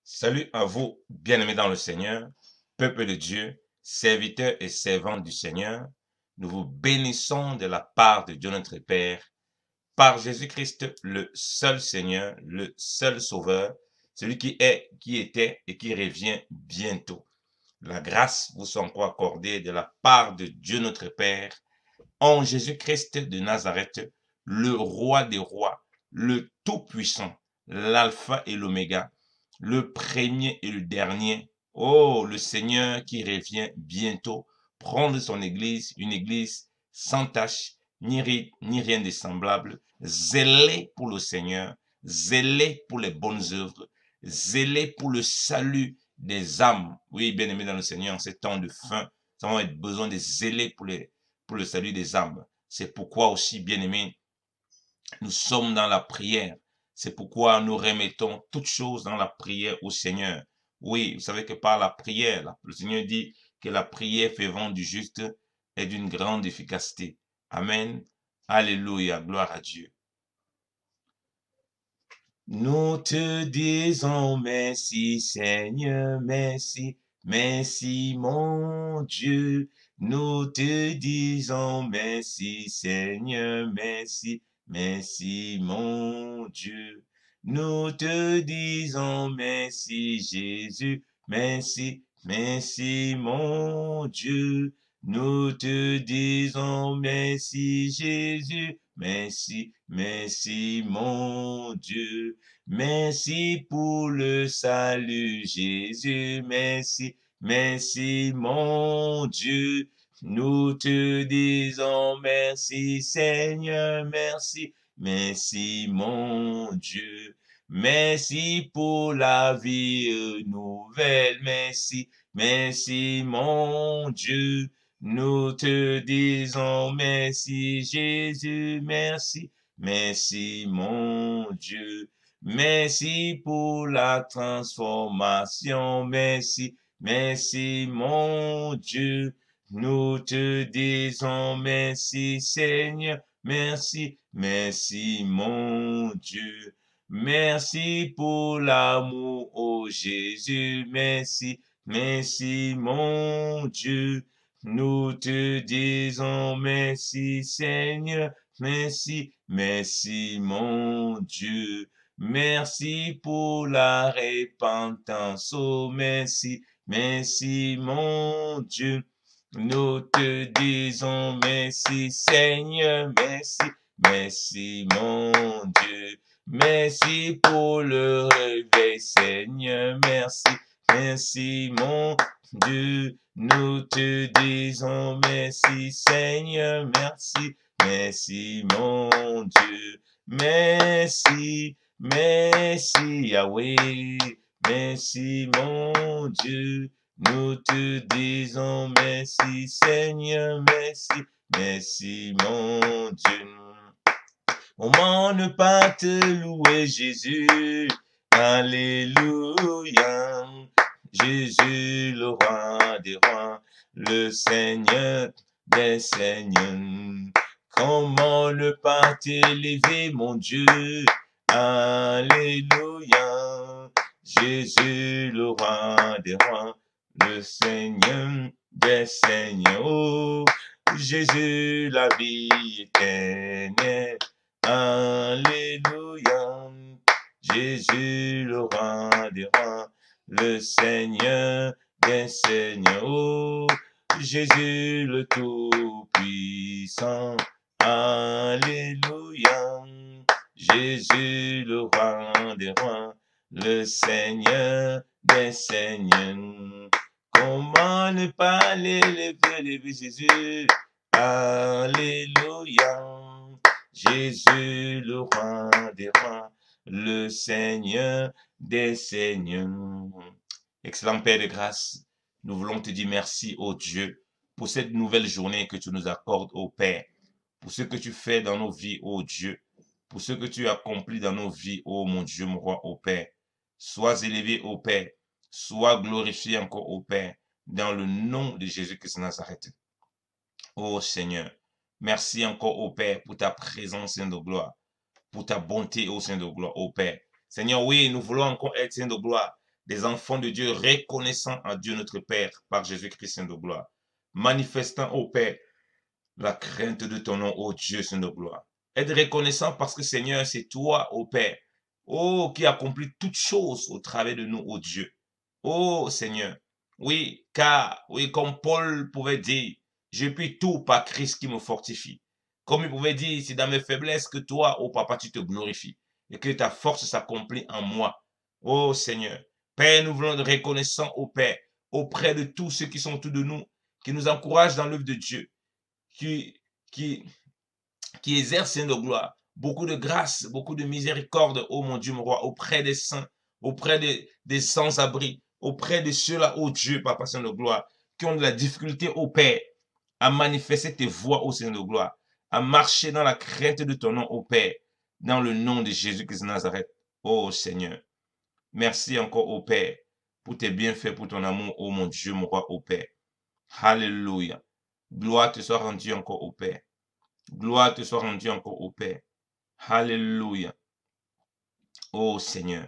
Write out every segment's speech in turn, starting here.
Salut à vous, bien-aimés dans le Seigneur, peuple de Dieu, serviteurs et servantes du Seigneur. Nous vous bénissons de la part de Dieu notre Père, par Jésus-Christ, le seul Seigneur, le seul Sauveur, celui qui est, qui était et qui revient bientôt. La grâce vous soit encore accordée de la part de Dieu notre Père, en Jésus-Christ de Nazareth, le roi des rois, le Tout-Puissant, l'alpha et l'oméga, le premier et le dernier. Oh, le Seigneur qui revient bientôt prendre son église, une église sans tache, ni ride, ni rien de semblable, zélée pour le Seigneur, zélée pour les bonnes œuvres, zélée pour le salut des âmes. Oui, bien aimé dans le Seigneur, en ces temps de fin, nous avons besoin de zéler pour le salut des âmes. C'est pourquoi aussi, bien aimé, nous sommes dans la prière. C'est pourquoi nous remettons toutes choses dans la prière au Seigneur. Oui, vous savez que par la prière, le Seigneur dit que la prière fervente du juste est d'une grande efficacité. Amen. Alléluia. Gloire à Dieu. Nous te disons merci Seigneur, merci, merci mon Dieu. Nous te disons merci Seigneur, merci, merci mon Dieu. Nous te disons merci Jésus, merci, merci mon Dieu. Nous te disons merci Jésus, merci, merci mon Dieu. Merci pour le salut Jésus, merci, merci mon Dieu. Nous te disons merci Seigneur, merci, merci mon Dieu. Merci pour la vie nouvelle, merci, merci mon Dieu. Nous te disons merci Jésus, merci, merci mon Dieu. Merci pour la transformation, merci, merci mon Dieu. Nous te disons merci Seigneur, merci, merci mon Dieu. Merci pour l'amour, oh Jésus, merci, merci mon Dieu. Nous te disons merci Seigneur, merci, merci mon Dieu. Merci pour la repentance, oh merci, merci mon Dieu. Nous te disons merci Seigneur, merci, merci mon Dieu. Merci pour le réveil Seigneur, merci, merci mon Dieu. Nous te disons merci Seigneur, merci, merci mon Dieu. Merci, merci Yahweh, merci mon Dieu. Nous te disons merci Seigneur, merci, merci mon Dieu. Comment ne pas te louer Jésus, alléluia. Jésus le roi des rois, le Seigneur des seigneurs. Comment ne pas t'élever mon Dieu, alléluia. Jésus le roi des rois, le Seigneur des seigneurs. Oh, Jésus la vie éternelle. Alléluia. Jésus le roi des rois, le Seigneur des seigneurs. Oh, Jésus le Tout-Puissant. Alléluia. Jésus le roi des rois, le Seigneur des seigneurs. Comment ne pas l'élever Jésus? Alléluia. Jésus le roi des rois, le Seigneur des seigneurs. Excellent Père de grâce, nous voulons te dire merci, ô Dieu, pour cette nouvelle journée que tu nous accordes, ô Père, pour ce que tu fais dans nos vies, ô Dieu, pour ce que tu accomplis dans nos vies, ô mon Dieu, mon roi, ô Père. Sois élevé, ô Père, sois glorifié encore, ô Père, dans le nom de Jésus-Christ de Nazareth. Ô Seigneur, merci encore, ô Père, pour ta présence, Saint de gloire, pour ta bonté, ô Saint de gloire, ô Père. Seigneur, oui, nous voulons encore être Saint de gloire, des enfants de Dieu reconnaissant à Dieu notre Père par Jésus-Christ, Saint de gloire, manifestant, ô Père, la crainte de ton nom, ô Dieu, Saint de gloire. Être reconnaissant parce que, Seigneur, c'est toi, ô Père, ô, qui accomplit toutes choses au travers de nous, ô Dieu. Ô Seigneur, oui, car, oui, comme Paul pouvait dire, je puis tout par Christ qui me fortifie. Comme il pouvait dire, c'est dans mes faiblesses que toi, ô Papa, tu te glorifies et que ta force s'accomplit en moi. Ô Seigneur, Père, nous voulons être reconnaissants, ô Père, auprès de tous ceux qui sont autour de nous, qui nous encouragent dans l'œuvre de Dieu, qui, qui, qui exercent de gloire, beaucoup de grâce, beaucoup de miséricorde, ô mon Dieu, mon roi, auprès des saints, auprès des sans-abri, auprès de ceux-là, ô Dieu, Papa Saint de gloire, qui ont de la difficulté, ô Père, à manifester tes voies, ô Seigneur de gloire, à marcher dans la crainte de ton nom, ô Père, dans le nom de Jésus-Christ de Nazareth, ô Seigneur. Merci encore, ô Père, pour tes bienfaits, pour ton amour, ô mon Dieu, mon roi, ô Père. Alléluia. Gloire te soit rendue encore, ô Père. Gloire te soit rendue encore, ô Père. Alléluia. Ô Seigneur.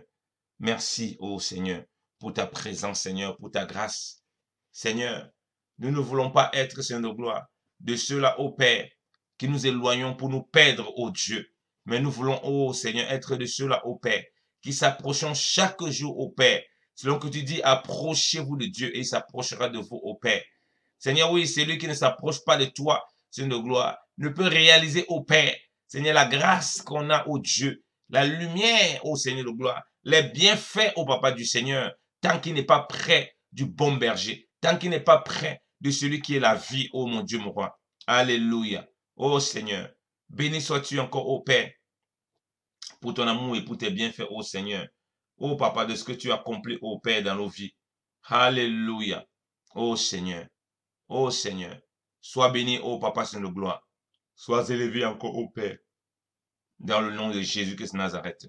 Merci, ô Seigneur, pour ta présence, Seigneur, pour ta grâce. Seigneur, nous ne voulons pas être, Seigneur de gloire, de ceux-là, ô Père, qui nous éloignons pour nous perdre, ô Dieu. Mais nous voulons, ô Seigneur, être de ceux-là, ô Père, qui s'approchons chaque jour, ô Père. Selon que tu dis, approchez-vous de Dieu et il s'approchera de vous, ô Père. Seigneur, oui, celui qui ne s'approche pas de toi, Seigneur de gloire, ne peut réaliser, ô Père, Seigneur, la grâce qu'on a, ô Dieu, la lumière, ô Seigneur de gloire, les bienfaits, ô Papa du Seigneur, tant qu'il n'est pas près du bon berger, tant qu'il n'est pas près de celui qui est la vie, ô mon Dieu, mon roi. Alléluia. Ô Seigneur, béni sois-tu encore, ô Père, pour ton amour et pour tes bienfaits, ô Seigneur. Ô Papa, de ce que tu as accompli, ô Père, dans nos vies. Alléluia. Ô Seigneur. Ô Seigneur. Sois béni, ô Papa Saint de gloire. Sois élevé encore, ô Père. Dans le nom de Jésus-Christ de Nazareth.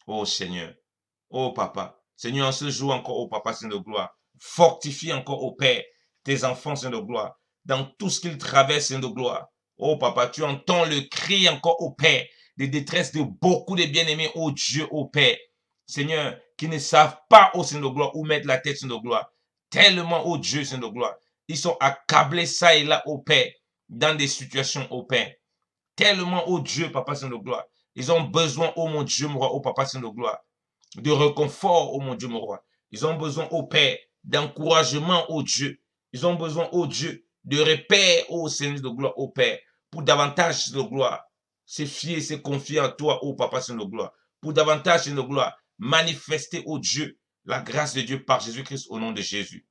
Ô Seigneur. Ô Papa. Seigneur, en ce jour encore, ô Papa Saint de gloire. Fortifie encore, ô Père, tes enfants, Saint de gloire. Dans tout ce qu'ils traversent, Saint de gloire. Ô Papa, tu entends le cri encore, ô Père, de détresse de beaucoup de bien-aimés, ô Dieu, ô Père. Seigneur, qui ne savent pas, ô Saint de gloire, où mettre la tête, Saint de gloire. Tellement, ô Dieu, Saint de gloire. Ils sont accablés ça et là, ô Père, dans des situations, ô Père. Tellement, ô Dieu, Papa Saint de gloire. Ils ont besoin, ô mon Dieu, mon roi, ô Papa Saint de gloire, de réconfort, ô mon Dieu, mon roi. Ils ont besoin, ô Père, d'encouragement, ô Dieu. Ils ont besoin, ô Dieu, de repères, ô Seigneur de gloire, ô Père, pour davantage de gloire. Se fier, se confier en toi, ô Papa Saint de gloire. Pour davantage de gloire, manifester, ô Dieu, la grâce de Dieu par Jésus-Christ au nom de Jésus.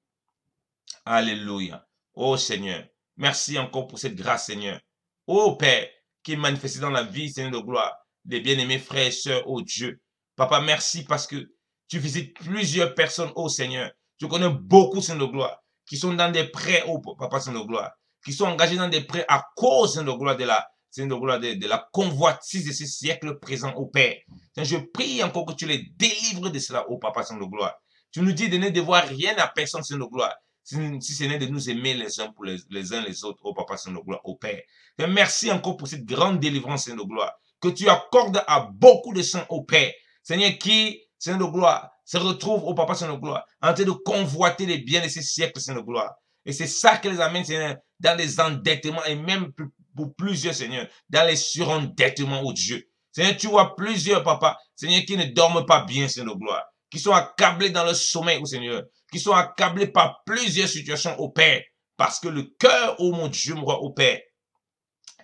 Alléluia. Ô Seigneur, merci encore pour cette grâce, Seigneur. Ô Père, qui est manifesté dans la vie, Seigneur de gloire, des bien-aimés frères et sœurs, ô Dieu. Papa, merci parce que tu visites plusieurs personnes, ô Seigneur. Tu connais beaucoup, Seigneur de gloire, qui sont dans des prêts, ô Papa, Seigneur de gloire, qui sont engagés dans des prêts à cause, Seigneur de gloire, Seigneur de gloire, de la convoitise de ce siècle présent, ô Père. Seigneur, je prie encore que tu les délivres de cela, ô Papa, Seigneur de gloire. Tu nous dis de ne devoir rien à personne, Seigneur de gloire, si ce n'est de nous aimer les uns pour les uns les autres, ô Papa, Seigneur de gloire, ô Père. Et merci encore pour cette grande délivrance, Seigneur de gloire, que tu accordes à beaucoup de saints, ô Père. Seigneur, qui, Seigneur de gloire, se retrouve au Papa Seigneur de gloire, en train de convoiter les biens de ces siècles, Seigneur de gloire. Et c'est ça qui les amène, Seigneur, dans les endettements et même pour plusieurs, Seigneur, dans les surendettements, ô Dieu. Seigneur, tu vois plusieurs, Papa, Seigneur, qui ne dorment pas bien, Seigneur de gloire, qui sont accablés dans le sommeil, ô Seigneur, qui sont accablés par plusieurs situations, ô Père, parce que le cœur, ô mon Dieu, mon roi, ô Père,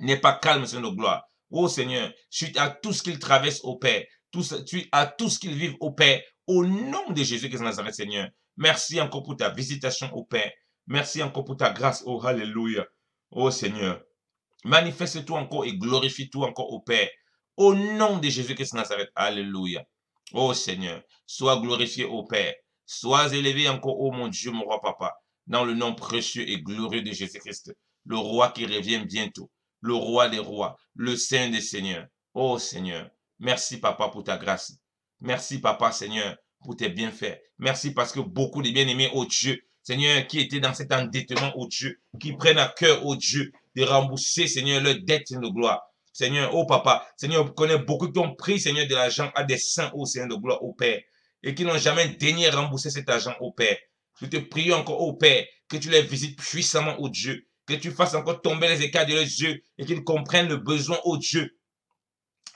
n'est pas calme, Seigneur de gloire. Ô Seigneur, suite à tout ce qu'ils traversent, ô Père, suite à tout ce qu'ils vivent, ô Père, au nom de Jésus-Christ de Nazareth, Seigneur. Merci encore pour ta visitation, ô Père. Merci encore pour ta grâce, ô Alléluia. Ô Seigneur, manifeste-toi encore et glorifie-toi encore, ô Père. Au nom de Jésus-Christ de Nazareth, Alléluia. Ô Seigneur, sois glorifié, ô Père. Sois élevé encore, ô mon Dieu, mon roi papa, dans le nom précieux et glorieux de Jésus-Christ, le roi qui revient bientôt, le roi des rois, le Saint des seigneurs. Ô Seigneur, merci papa pour ta grâce. Merci papa, Seigneur, pour tes bienfaits. Merci parce que beaucoup de bien-aimés, ô Dieu, Seigneur, qui étaient dans cet endettement, ô Dieu, qui prennent à cœur, ô Dieu, de rembourser, Seigneur, leur dette de gloire. Seigneur, ô papa, Seigneur, on connaît beaucoup qui ont pris, Seigneur, de l'argent à des saints, ô Seigneur de gloire, ô Père. et qui n'ont jamais daigné rembourser cet argent, ô Père. Je te prie encore, ô Père, que tu les visites puissamment, ô Dieu, que tu fasses encore tomber les écailles de leurs yeux et qu'ils comprennent le besoin, ô Dieu,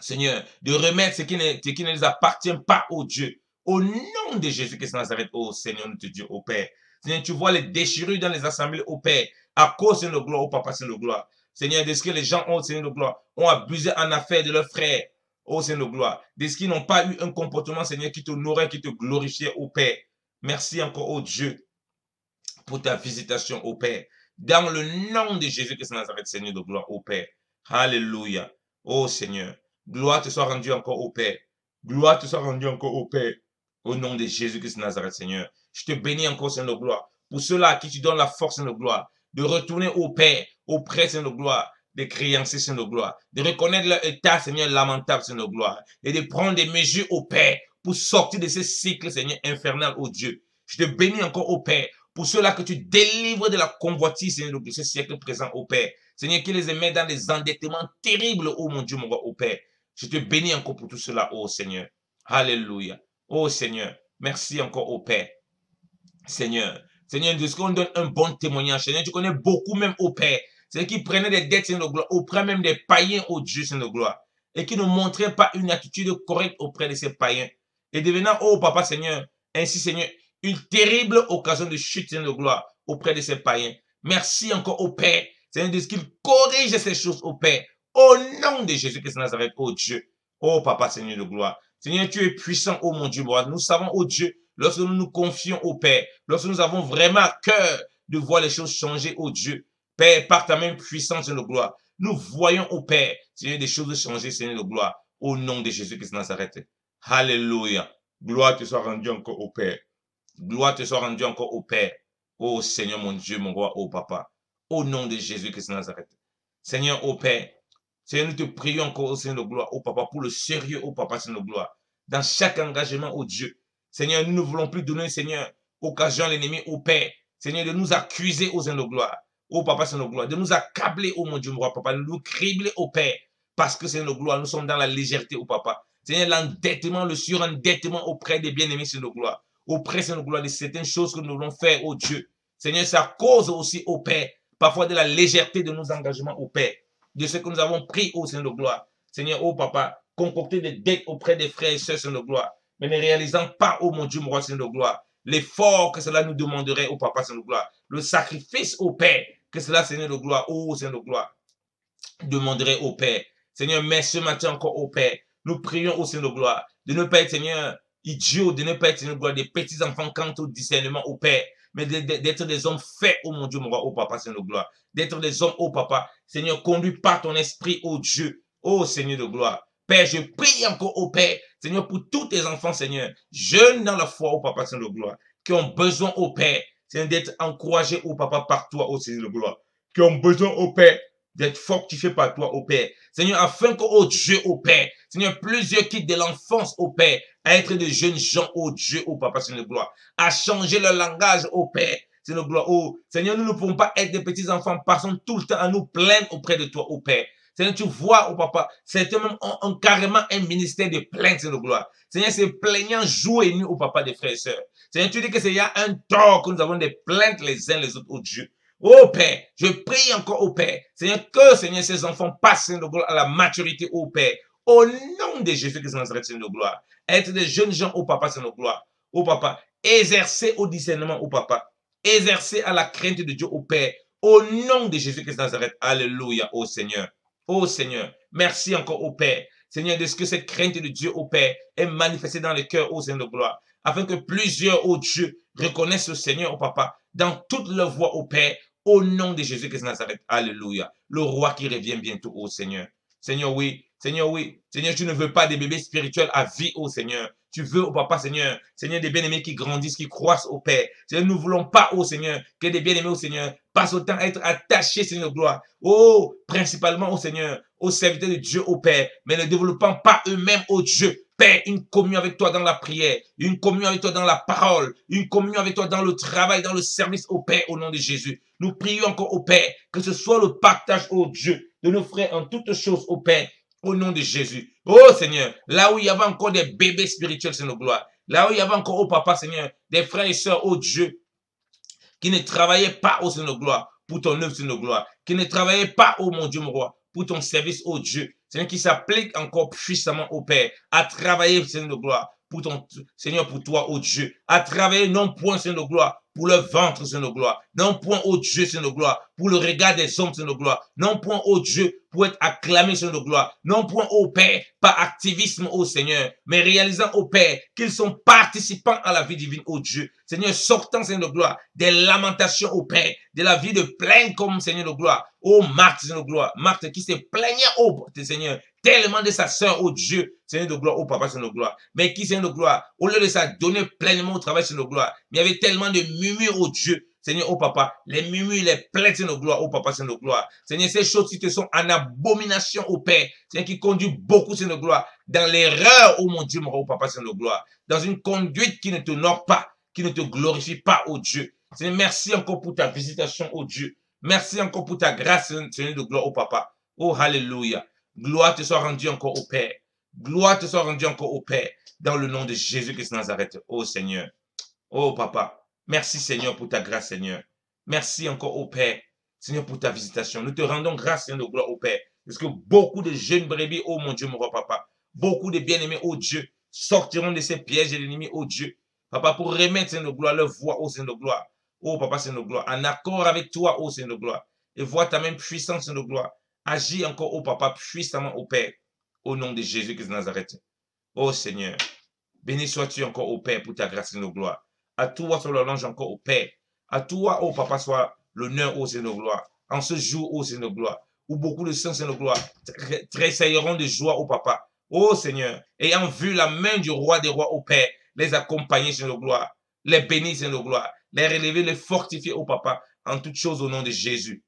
Seigneur, de remettre ce qui ne les appartient pas, ô Dieu. Au nom de Jésus-Christ de Nazareth, ô Seigneur, nous te disons, ô Père. Seigneur, tu vois les déchirures dans les assemblées, ô Père, à cause, Seigneur de gloire, ô Papa, Seigneur de gloire. Seigneur, de ce que les gens ont, Seigneur de gloire, ont abusé en affaires de leurs frères, ô Seigneur de gloire. De ce qu'ils n'ont pas eu un comportement, Seigneur, qui t'honorait, qui te glorifiait, ô Père. Merci encore, ô Dieu, pour ta visitation, ô Père. Dans le nom de Jésus-Christ de Nazareth, Seigneur de gloire, ô Père. Alléluia. Ô Seigneur. Gloire te soit rendue encore au Père. Gloire te soit rendue encore au Père. Au nom de Jésus-Christ de Nazareth, Seigneur. Je te bénis encore, Seigneur de gloire. Pour ceux-là à qui tu donnes la force, Seigneur de gloire, de retourner au Père, auprès, Seigneur de gloire, des créanciers, Seigneur de gloire, de reconnaître leur état, Seigneur, lamentable, Seigneur de gloire, et de prendre des mesures au Père pour sortir de ce cycle, Seigneur, infernal, ô Dieu. Je te bénis encore au Père pour ceux-là que tu délivres de la convoitise, Seigneur, de ce siècle présent, au Père. Seigneur, qui les met dans des endettements terribles, ô mon Dieu, mon roi, au Père. Je te bénis encore pour tout cela, ô Seigneur. Alléluia. Ô Seigneur, merci encore au Père. Seigneur, Seigneur, de ce qu'on donne un bon témoignage. Seigneur, tu connais beaucoup même au Père. C'est qui prenaient des dettes, Seigneur de gloire, auprès même des païens, ô Dieu, Seigneur de gloire. Et qui ne montraient pas une attitude correcte auprès de ces païens. Et devenant, ô Papa, Seigneur, ainsi, Seigneur, une terrible occasion de chute, Seigneur de gloire, auprès de ces païens. Merci encore au Père, Seigneur, de ce qu'il corrige ces choses au Père. Au nom de Jésus-Christ de Nazareth, ô Dieu. Ô Papa, Seigneur de gloire. Seigneur, tu es puissant, ô mon Dieu, moi. Nous savons, ô Dieu, lorsque nous nous confions au Père, lorsque nous avons vraiment à cœur de voir les choses changer, ô Dieu, Père, par ta même puissance, Seigneur de gloire, nous voyons au Père, Seigneur, des choses changer, Seigneur de gloire, au nom de Jésus-Christ de Nazareth. Alléluia. Gloire te soit rendue encore au Père. Gloire te soit rendue encore au Père. Ô Seigneur, mon Dieu, mon roi, ô Papa. Au nom de Jésus-Christ de Nazareth. Seigneur, ô Père, Seigneur, nous te prions encore, au Seigneur de gloire, ô Papa, pour le sérieux, ô Papa, Seigneur de gloire, dans chaque engagement, ô Dieu. Seigneur, nous ne voulons plus donner, Seigneur, occasion à l'ennemi, au Père, Seigneur, de nous accuser, ô Seigneur de gloire, ô Papa, Seigneur de gloire, de nous accabler, ô mon Dieu, mon roi, Papa, de nous cribler, au Père, parce que, Seigneur de gloire, nous sommes dans la légèreté, ô Papa. Seigneur, l'endettement, le surendettement auprès des bien-aimés, Seigneur de gloire, auprès, Seigneur de gloire, de certaines choses que nous voulons faire, ô Dieu. Seigneur, ça cause aussi, ô Père, parfois de la légèreté de nos engagements, ô Père, de ce que nous avons pris, ô Seigneur de gloire. Seigneur, ô Papa, concocter des dettes auprès des frères et sœurs, Seigneur de gloire, mais ne réalisant pas, ô mon Dieu, mon roi, Seigneur de gloire, l'effort que cela nous demanderait, ô Papa, Seigneur de gloire, le sacrifice, ô Père, que cela, Seigneur de gloire, ô Seigneur de gloire, demanderait au Père. Seigneur, mais ce matin encore au Père, nous prions au Seigneur de gloire, de ne pas être, Seigneur, idiots, de ne pas être, Seigneur de gloire, des petits enfants quant au discernement au Père, mais d'être des hommes faits, ô mon Dieu, mon roi, ô Papa, Seigneur de gloire, d'être des hommes, ô Papa, Seigneur, conduits par ton esprit, ô Dieu, ô Seigneur de gloire. Père, je prie encore au Père, Seigneur, pour tous tes enfants, Seigneur, jeunes dans la foi, ô Papa, Seigneur de gloire, qui ont besoin au Père, Seigneur, d'être encouragés, ô Papa, par toi, ô Seigneur de gloire, qui ont besoin au Père, d'être fortifiés par toi, ô Père. Seigneur, afin que, ô Dieu, ô Père, Seigneur, plusieurs quittent de l'enfance, ô Père, à être de jeunes gens, ô Dieu, ô Papa, Seigneur de gloire, à changer leur langage, ô Père, Seigneur de gloire, ô Seigneur, nous ne pouvons pas être des petits enfants, passons tout le temps à nous plaindre auprès de toi, ô Père. Seigneur, tu vois, ô Papa, certains même ont carrément un ministère de plainte, Seigneur de gloire. Seigneur, c'est plaignant jour et nuit, ô Papa, des frères et sœurs. Seigneur, tu dis que c'est y a un tort que nous avons des plaintes les uns les autres, ô Dieu. Ô Père, je prie encore au Père, Seigneur, que Seigneur, ces enfants passent, Seigneur de gloire, à la maturité, ô Père, au nom de Jésus-Christ de Nazareth, Seigneur de gloire. Être des jeunes gens, ô Papa, Seigneur de gloire, ô Papa, exercer au discernement, ô Papa, exercer à la crainte de Dieu, ô Père, au nom de Jésus-Christ de Nazareth, alléluia, ô Seigneur. Ô Seigneur, merci encore au Père, Seigneur, de ce que cette crainte de Dieu, ô Père, est manifestée dans les cœurs, ô Seigneur de gloire, afin que plusieurs, ô Dieu, reconnaissent le Seigneur, ô Papa, dans toute leur voie, ô Père, au nom de Jésus-Christ de Nazareth, alléluia. Le roi qui revient bientôt, ô Seigneur. Seigneur, oui. Seigneur, oui. Seigneur, tu ne veux pas des bébés spirituels à vie, ô Seigneur. Tu veux, ô Papa, Seigneur. Seigneur, des bien-aimés qui grandissent, qui croissent au Père. Seigneur, nous ne voulons pas, ô Seigneur, que des bien-aimés, ô Seigneur, passent autant à être attachés, Seigneur de gloire. Oh, principalement, ô Seigneur, aux serviteurs de Dieu, ô Père, mais ne développant pas eux-mêmes, ô Dieu. Père, une communion avec toi dans la prière, une communion avec toi dans la parole, une communion avec toi dans le travail, dans le service, au Père, au nom de Jésus. Nous prions encore au Père, que ce soit le partage, ô Dieu, de nos frères en toutes choses, au Père, au nom de Jésus. Oh Seigneur, là où il y avait encore des bébés spirituels, Seigneur de gloire, Là où il y avait encore, oh papa, Seigneur, des frères et sœurs, oh Dieu, qui ne travaillaient pas, oh Seigneur de gloire, pour ton œuvre, Seigneur de gloire, qui ne travaillaient pas, oh mon Dieu, mon roi, pour ton service, oh Dieu, Seigneur, qui s'applique encore puissamment au Père, à travailler, Seigneur de gloire, pour ton, Seigneur, pour toi, oh Dieu, à travailler non point, Seigneur de gloire, pour le ventre, Seigneur de gloire, non point, oh Dieu, Seigneur de gloire, pour le regard des hommes, Seigneur de gloire, non point, oh Dieu, pour être acclamé, Seigneur de gloire, non point, oh Père, par activisme, oh Seigneur, mais réalisant, oh Père, qu'ils sont participants à la vie divine, oh Dieu, Seigneur, sortant, Seigneur de gloire, des lamentations, oh Père, de la vie de plainte comme, Seigneur de gloire, oh Marthe, Seigneur de gloire, Marthe qui se plaignait, oh Seigneur, tellement de sa sœur, oh Dieu, Seigneur de gloire, oh Papa, Seigneur de gloire, mais qui, Seigneur de gloire, au lieu de s'adonner pleinement au travail, Seigneur de gloire, mais il y avait tellement de murmures, oh Dieu, Seigneur, oh Papa, les murmures, les plaintes, Seigneur de gloire, oh Papa, Seigneur de gloire, Seigneur, ces choses qui te sont en abomination, oh Père, Seigneur, qui conduit beaucoup, Seigneur de gloire, dans l'erreur, oh mon Dieu, mon oh Papa, Seigneur de gloire, dans une conduite qui ne t'honore pas, qui ne te glorifie pas, oh Dieu. Seigneur, merci encore pour ta visitation, oh Dieu. Merci encore pour ta grâce, Seigneur de gloire, oh Papa. Oh, Alléluia. Gloire te soit rendue encore au Père. Gloire te soit rendue encore au Père. Dans le nom de Jésus-Christ de Nazareth, oh Seigneur. Oh Papa. Merci Seigneur pour ta grâce, Seigneur. Merci encore au Père. Seigneur, pour ta visitation. Nous te rendons grâce, Seigneur de gloire, au Père. Parce que beaucoup de jeunes brebis, oh mon Dieu, mon roi, Papa. Beaucoup de bien-aimés, oh Dieu, sortiront de ces pièges de l'ennemi, oh Dieu. Papa, pour remettre, Seigneur de gloire, leur voix, oh Seigneur de gloire. Oh Papa, Seigneur de gloire, en accord avec toi, oh Seigneur de gloire. Et vois ta même puissance, Seigneur de gloire. Agis encore, oh Papa, puissamment, au Père. Au nom de Jésus-Christ de Nazareth. Oh Seigneur, béni sois-tu encore, au Père, pour ta grâce, Seigneur de gloire. À toi soit l'ange encore, au Père. À toi, oh Papa, soit l'honneur, oh Seigneur de gloire. En ce jour, oh Seigneur de gloire, où beaucoup de saints, Seigneur de gloire, tressailleront de joie, oh Papa. Oh Seigneur, ayant vu la main du roi des rois, au Père, les accompagner, Seigneur de gloire, les bénir, Seigneur de gloire, les relever, les fortifier, oh Papa, en toutes choses au nom de Jésus.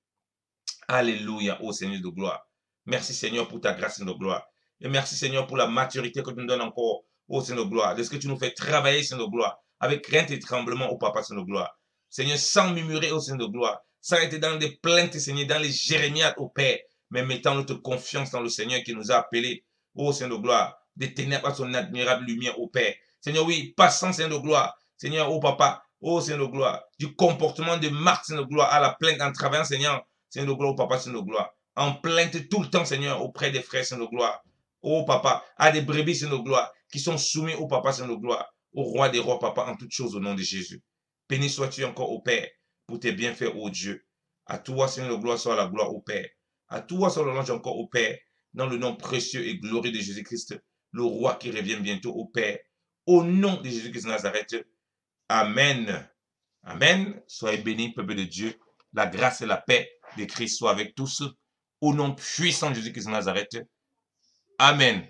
Alléluia, oh Seigneur de gloire. Merci Seigneur pour ta grâce, Seigneur de gloire. Et merci Seigneur pour la maturité que tu nous donnes encore, oh Seigneur de gloire, de ce que tu nous fais travailler, Seigneur de gloire, avec crainte et tremblement, oh Papa, Seigneur de gloire. Seigneur, sans murmurer, oh Seigneur de gloire, sans être dans des plaintes, Seigneur, dans les jérémiades, oh Père, mais mettant notre confiance dans le Seigneur qui nous a appelés, oh Seigneur de gloire, des ténèbres à son admirable lumière, oh Père. Seigneur, oui, passant, Seigneur de gloire, Seigneur, oh Papa, oh Seigneur de gloire, du comportement de Marthe, Seigneur de gloire, à la plainte en travaillant, Seigneur, Seigneur de gloire, oh Papa, Seigneur de gloire, en plainte tout le temps, Seigneur, auprès des frères, Seigneur de gloire, oh Papa, à des brebis, Seigneur de gloire, qui sont soumis au Papa, Seigneur de gloire, au roi des rois, Papa, en toutes choses au nom de Jésus. Béni sois-tu encore au Père pour tes bienfaits, ô Dieu. À toi, Seigneur de gloire, soit la gloire au Père. À toi, soit l'ange encore au Père, dans le nom précieux et glorieux de Jésus-Christ, le roi qui revient bientôt au Père. Au nom de Jésus-Christ de Nazareth. Amen. Amen. Soyez bénis, peuple de Dieu. La grâce et la paix de Christ soient avec tous. Au nom puissant de Jésus-Christ de Nazareth. Amen.